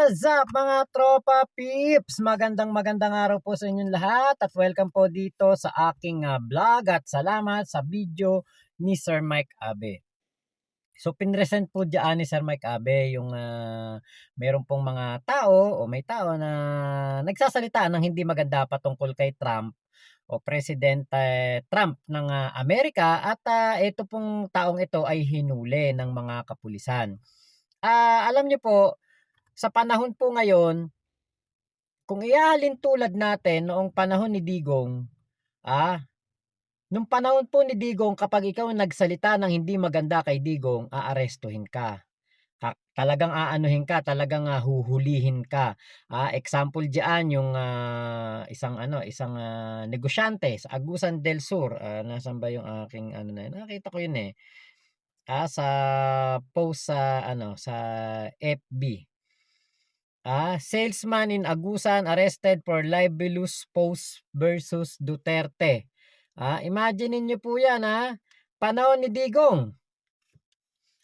What's up mga tropa peeps? Magandang araw po sa inyong lahat at welcome po dito sa aking vlog at salamat sa video ni Sir Mike Abe. So pinresent po dyan ni Sir Mike Abe yung meron pong mga tao o may tao na nagsasalita ng hindi maganda patungkol kay Trump o President Trump ng Amerika at ito pong taong ito ay hinuli ng mga kapulisan. Alam niyo po, sa panahon po ngayon, kung ihahalin tulad natin noong panahon ni Digong, nung panahon po ni Digong kapag ikaw nagsalita ng hindi maganda kay Digong, aarestuhin ka. Talagang aanuhin ka, talagang huhulihin ka. Example diyan yung isang negosyante sa Agusan del Sur. Nasaan ba yung aking nakita ko yun eh. Sa post sa FB. Salesman in Agusan arrested for libelous post versus Duterte. Imagine niyo po yan panahon ni Digong.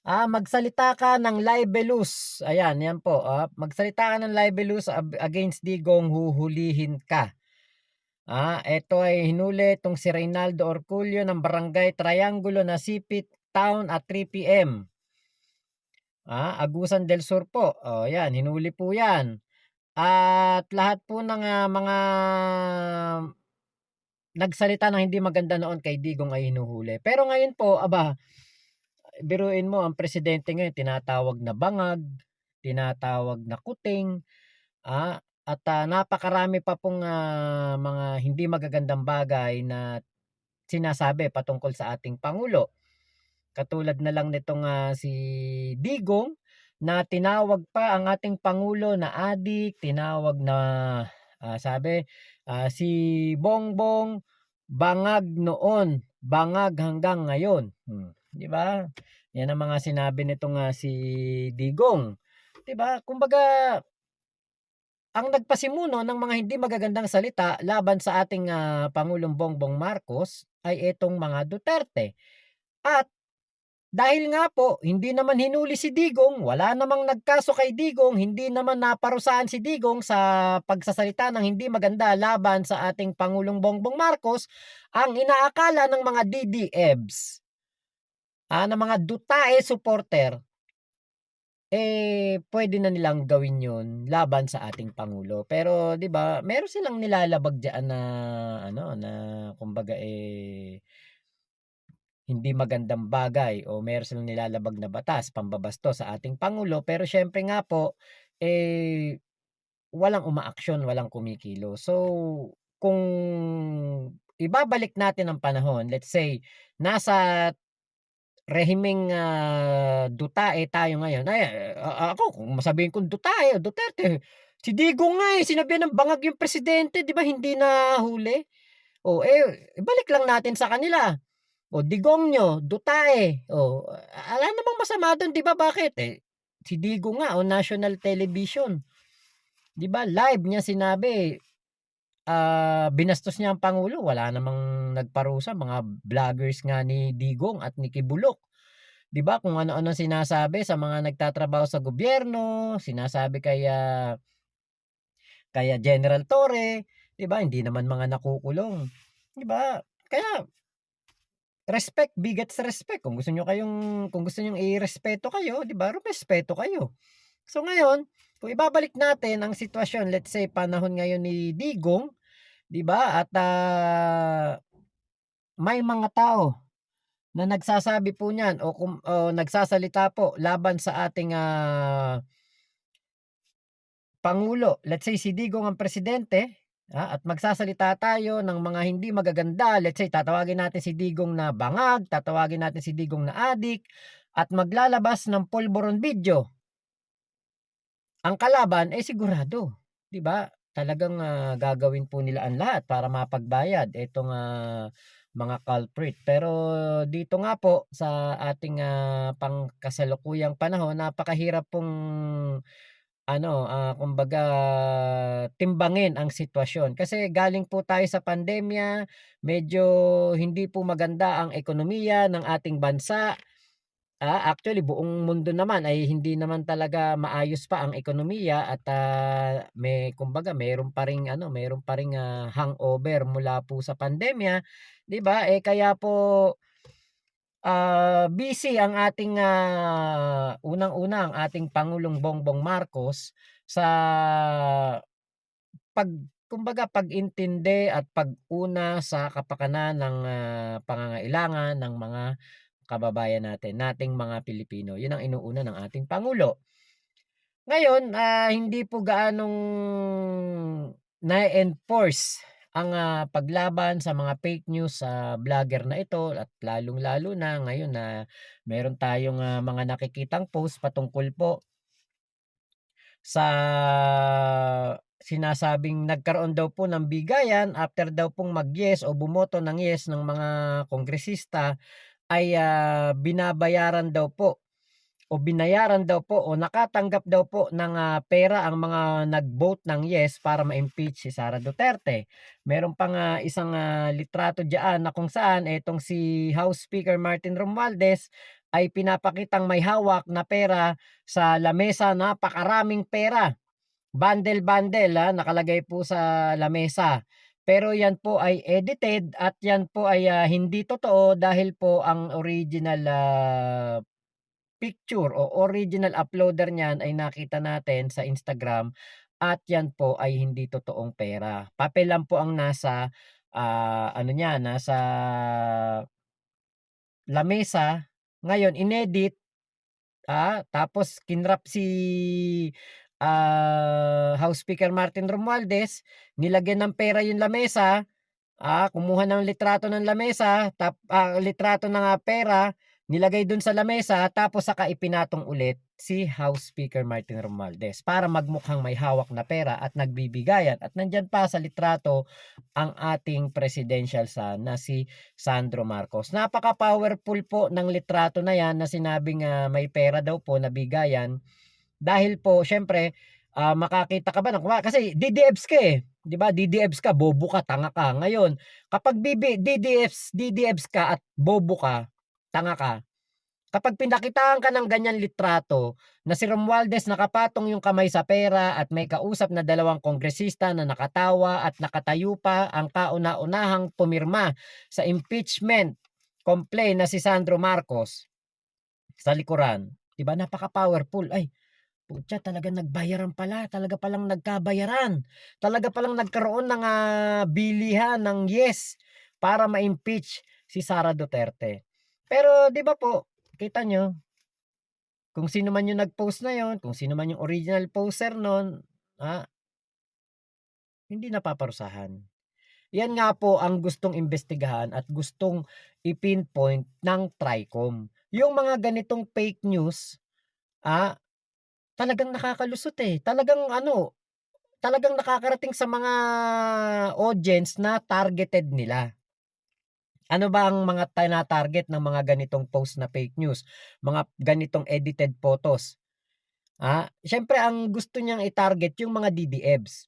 Magsalita ka ng libelous. Ayan, yan po. Magsalita ka ng libelous against Digong, huhulihin ka. Ito ay hinuli itong si Reynaldo Orculio ng Barangay Triangulo na Sipit Town at 3 p.m. Agusan del Sur po. Yan, hinuli po yan. At lahat po ng mga nagsalita ng hindi maganda noon kay Digong ay hinuhuli. Pero ngayon po, biruin mo ang presidente ngayon tinatawag na bangag, tinatawag na kuting, at napakarami pa pong mga hindi magagandang bagay na sinasabi patungkol sa ating Pangulo. Katulad na lang nitong si Digong na tinawag pa ang ating Pangulo na adik, tinawag na sabi si Bongbong bangag noon, bangag hanggang ngayon. Di ba? Yan ang mga sinabi nitong si Digong. Di ba? Kumbaga ang nagpasimuno ng mga hindi magagandang salita laban sa ating Pangulong Bongbong Marcos ay itong mga Duterte. At dahil nga po, hindi naman hinuli si Digong, wala namang nagkaso kay Digong, hindi naman naparusahan si Digong sa pagsasalita ng hindi maganda laban sa ating Pangulong Bongbong Marcos, ang inaakala ng mga DDEBs, ng mga Dutae supporter, pwede na nilang gawin yun laban sa ating Pangulo. Pero 'di ba, meron silang nilalabag diyan na na kumbaga hindi magandang bagay o meron silang nilalabag na batas, pambabasto sa ating Pangulo. Pero syempre nga po, walang umaaksyon, walang kumikilo. So, kung ibabalik natin ang panahon, let's say, nasa rehimeng Dutae tayo ngayon. Ako, kung masabihin kong Dutae o Duterte, si Digong nga sinabihan ng bangag yung presidente, di ba hindi na huli? Ibalik lang natin sa kanila. Digong Dutae. Wala namang masama do'n, 'di ba? Bakit? Si Digong nga national television. 'Di ba? Live niya sinabi, binastos niya ang pangulo, wala namang nagparusa, mga vloggers nga ni Digong at ni Kibulok. 'Di ba? Kung ano-ano sinasabi sa mga nagtatrabaho sa gobyerno, sinasabi kay General Torre, 'di ba? Hindi naman mga nakukulong, 'di ba? Kaya respect begets respect. Kung gusto niyong irespeto kayo, 'di ba? Rumespeto kayo. So ngayon, kung ibabalik natin ang sitwasyon, let's say panahon ngayon ni Digong, 'di ba? At may mga tao na nagsasabi po niyan o nagsasalita po laban sa ating Pangulo. Let's say si Digong ang presidente, at magsasalita tayo ng mga hindi magaganda. Let's say tatawagin natin si Digong na bangag, tatawagin natin si Digong na adik, at maglalabas ng pulburon video. Ang kalaban sigurado, 'di ba? Talagang gagawin po nila ang lahat para mapagbayad itong mga culprit. Pero dito nga po sa ating pangkasalukuyang panahon, napakahirap pong kumbaga timbangin ang sitwasyon. Kasi galing po tayo sa pandemya, medyo hindi po maganda ang ekonomiya ng ating bansa. Actually buong mundo naman ay hindi naman talaga maayos pa ang ekonomiya at, may kumbaga meron pa ring, hangover mula po sa pandemya, 'di ba? Kaya po, busy ang ating, unang-una ang ating Pangulong Bongbong Marcos sa pag kumbaga pag-intindi at pag-una sa kapakanan ng, pangangailangan ng mga kababayan nating mga Pilipino. 'Yun ang inuuna ng ating pangulo. Ngayon, hindi po gaanong na-e-enforce ang, paglaban sa mga fake news sa vlogger na ito at lalong-lalo na ngayon na meron tayong, mga nakikitang post patungkol po sa sinasabing nagkaroon daw po ng bigayan after daw pong mag-yes o bumoto ng yes ng mga kongresista ay, binabayaran daw po o binayaran daw po o nakatanggap daw po ng, pera ang mga nag-vote ng yes para ma-impeach si Sara Duterte. Meron pang, isang, litrato diyaan na kung saan etong si House Speaker Martin Romualdez ay pinapakitang may hawak na pera sa lamesa, napakaraming pera. Bundle-bundle, nakalagay po sa lamesa. Pero yan po ay edited at yan po ay, hindi totoo dahil po ang original, picture o original uploader niyan ay nakita natin sa Instagram at yan po ay hindi totoong pera. Papel lang po ang nasa, ano niya, nasa lamesa. Ngayon inedit, tapos kinrap si, House Speaker Martin Romualdez, nilagyan ng pera yung lamesa. Kumuha ng litrato ng lamesa litrato ng, pera, nilagay dun sa lamesa tapos saka ipinatong ulit si House Speaker Martin Romualdez para magmukhang may hawak na pera at nagbibigayan at nandiyan pa sa litrato ang ating presidential son na si Sandro Marcos. Napaka-powerful po ng litrato na 'yan na sinabing, may pera daw po na bigayan dahil po siyempre, makakita ka ba ng kasi DDEBS ka, 'di ba? DDEBS ka, bobo ka, tanga ka. Ngayon, kapag DDEBS ka at bobo ka, tanga ka, kapag pinakitaan ka ng ganyang litrato na si Romualdez nakapatong yung kamay sa pera at may kausap na dalawang kongresista na nakatawa at nakatayo pa ang kauna-unahang pumirma sa impeachment complaint na si Sandro Marcos sa likuran, 'di ba napaka-powerful. Ay, putya talagang nagbayaran pala, talaga palang nagkabayaran. Talaga palang nagkaroon ng, bilihan ng yes para ma-impeach si Sara Duterte. Pero 'di ba po, kita niyo kung sino man yung nag-post na yun, kung sino man yung original poster nun, hindi napaparusahan. Yan nga po ang gustong imbestigahan at gustong i-pinpoint ng TRICOM. Yung mga ganitong fake news, ah, talagang nakakalusot, talagang ano, talagang nakakarating sa mga audience na targeted nila. Ano ba ang mga tina-target ng mga ganitong post na fake news, mga ganitong edited photos? Siyempre ang gusto niyang i-target yung mga DDEBs.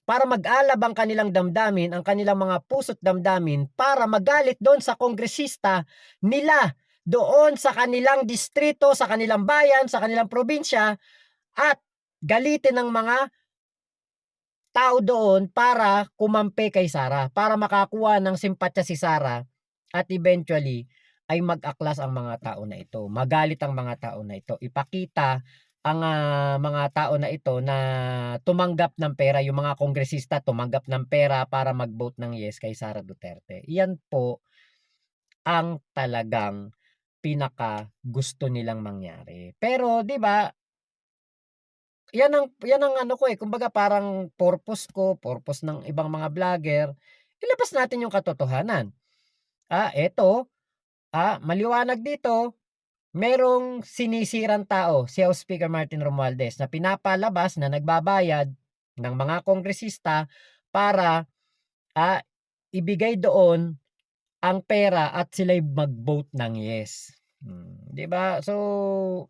Para mag-alab ang kanilang damdamin, ang kanilang mga puso't damdamin para magalit doon sa kongresista nila, doon sa kanilang distrito, sa kanilang bayan, sa kanilang probinsya at galitin ng mga tao doon para kumampi kay Sara, para makakuha ng simpatya si Sara at eventually ay mag-aklas ang mga tao na ito. Magalit ang mga tao na ito. Ipakita ang, mga tao na ito na tumanggap ng pera, yung mga kongresista tumanggap ng pera para mag-vote ng yes kay Sara Duterte. Iyan po ang talagang pinaka gusto nilang mangyari. Pero 'di ba, yan ang ano ko, kumbaga parang purpose ng ibang mga vlogger, ilabas natin yung katotohanan. Eto, maliwanag dito, merong sinisirang tao, si House Speaker Martin Romualdez na pinapalabas na nagbabayad ng mga kongresista para, ibigay doon ang pera at sila'y mag-vote ng yes. 'Di ba? So,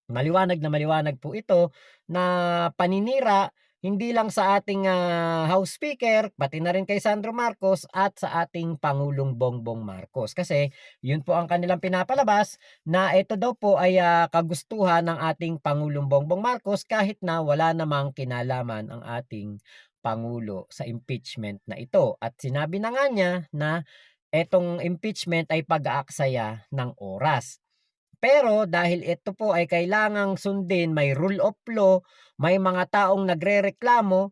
maliwanag na maliwanag po ito na paninira Hindi lang sa ating, House Speaker, pati na rin kay Sandro Marcos at sa ating Pangulong Bongbong Marcos. Kasi yun po ang kanilang pinapalabas na ito daw po ay, kagustuhan ng ating Pangulong Bongbong Marcos kahit na wala namang kinalaman ang ating pangulo sa impeachment na ito. At sinabi na nga niya na etong impeachment ay pag-aaksaya ng oras. Pero dahil ito po ay kailangang sundin, may rule of law, may mga taong nagrereklamo,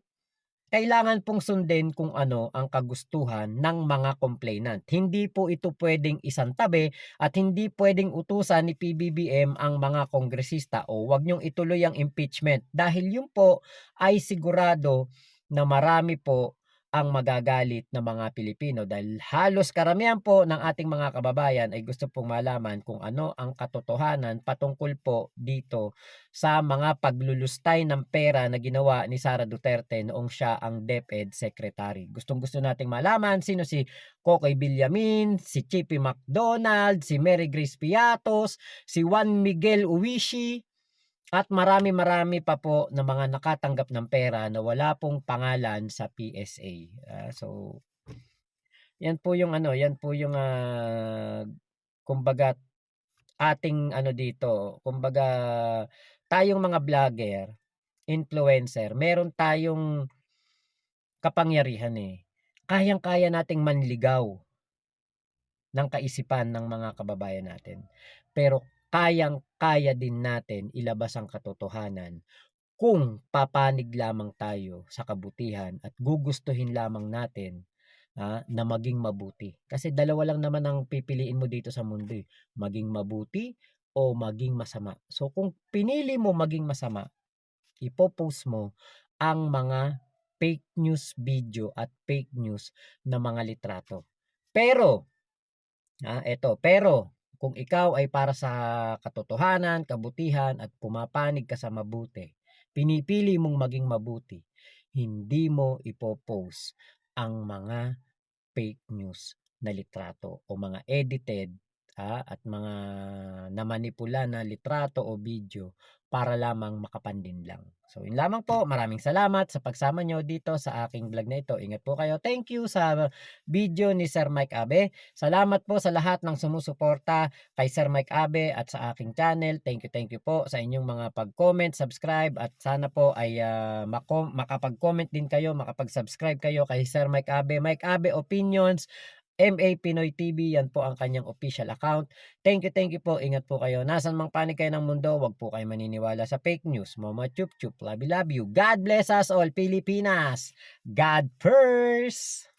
kailangan pong sundin kung ano ang kagustuhan ng mga complainant. Hindi po ito pwedeng isantabi at hindi pwedeng utusan ni PBBM ang mga kongresista o wag niyong ituloy ang impeachment dahil yun po ay sigurado na marami po ang magagalit na mga Pilipino dahil halos karamihan po ng ating mga kababayan ay gusto pong malaman kung ano ang katotohanan patungkol po dito sa mga paglulustay ng pera na ginawa ni Sara Duterte noong siya ang DepEd Secretary. Gustong-gusto nating malaman sino si Kokoy Villamin, si Chippy McDonald, si Mary Grace Piatos, si Juan Miguel Uwishi, at marami-marami pa po na mga nakatanggap ng pera na wala pong pangalan sa PSA. So, yan po yung ano, yan po yung kumbaga ating ano dito, kumbaga tayong mga vlogger, influencer, meron tayong kapangyarihan eh. Kayang-kaya nating manligaw ng kaisipan ng mga kababayan natin. Pero kayang-kaya din natin ilabas ang katotohanan kung papanig lamang tayo sa kabutihan at gugustuhin lamang natin na maging mabuti. Kasi dalawa lang naman ang pipiliin mo dito sa mundo eh, maging mabuti o maging masama. So kung pinili mo maging masama, ipo-post mo ang mga fake news video at fake news na mga litrato. Pero pero kung ikaw ay para sa katotohanan, kabutihan at pumapanig ka sa mabuti, pinipili mong maging mabuti, hindi mo ipo-post ang mga fake news na litrato o mga edited at mga namanipula na litrato o video para lamang makapandin lang. So yun lamang po, maraming salamat sa pagsama nyo dito sa aking vlog na ito. Ingat po kayo. Thank you sa video ni Sir Mike Abe. Salamat po sa lahat ng sumusuporta kay Sir Mike Abe at sa aking channel. Thank you po sa inyong mga pag-comment, subscribe at sana po ay makapag-comment din kayo, makapag-subscribe kayo kay Sir Mike Abe. Mike Abe Opinions, MA Pinoy TV, yan po ang kanyang official account. Thank you po. Ingat po kayo. Nasan mang panig kayo ng mundo, wag po kayo maniniwala sa fake news. Mama chup chup, love you. God bless us all, Pilipinas. God first!